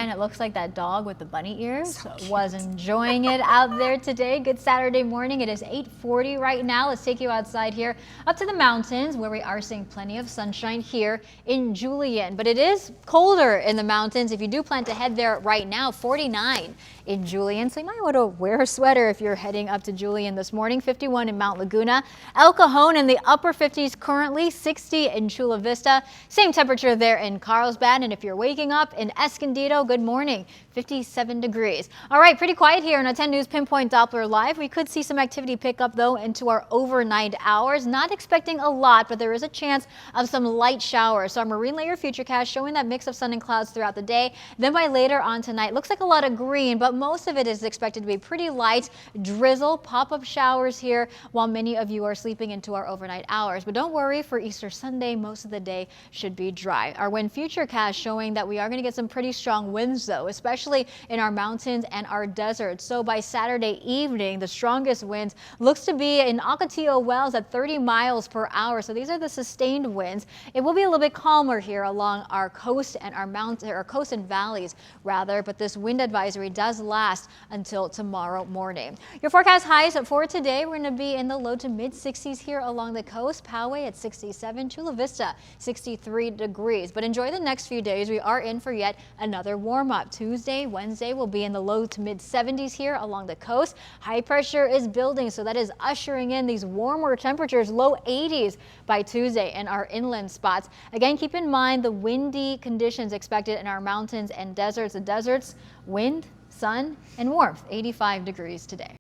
sunshine. It looks like that dog with the bunny ears was enjoying it out there today. Good Saturday morning. It is 8:40 right now. Let's take you outside here up to the mountains where we are seeing plenty of sunshine here in Julian. But it is colder in the mountains. If you do plan to head there right now, 49 in Julian. So you might want to wear a sweater if you're heading up to Julian this morning. 51 in Mount Laguna. El Cajon in the upper 50s currently. 60 in Chula Vista. Same temperature there in Carlsbad. And if you're waking up in Escondido, good morning. 57 degrees. All right, pretty quiet here in a 10 News Pinpoint Doppler Live. We could see some activity pick up though into our overnight hours. Not expecting a lot, but there is a chance of some light showers. So our marine layer futurecast showing that mix of sun and clouds throughout the day. Then by later on tonight, looks like a lot of green, but most of it is expected to be pretty light drizzle, pop-up showers here while many of you are sleeping into our overnight hours. But don't worry, for Easter Sunday, most of the day should be dry. Our wind futurecast showing that we are going to get some pretty strong winds though, especially in our mountains and our deserts. So by Saturday evening, the strongest winds looks to be in Ocotillo Wells at 30 miles per hour. So these are the sustained winds. It will be a little bit calmer here along our coast and our mountains, or coast and valleys rather, but this wind advisory does last until tomorrow morning. Your forecast highs for today, we're going to be in the low to mid 60s here along the coast. Poway at 67, Chula Vista 63 degrees. But enjoy the next few days. We are in for yet another warm up. Tuesday, Wednesday will be in the low to mid 70s here along the coast. High pressure is building, so that is ushering in these warmer temperatures, low 80s by Tuesday in our inland spots. Again, keep in mind the windy conditions expected in our mountains and deserts. The deserts, wind, sun, and warmth, 85 degrees today.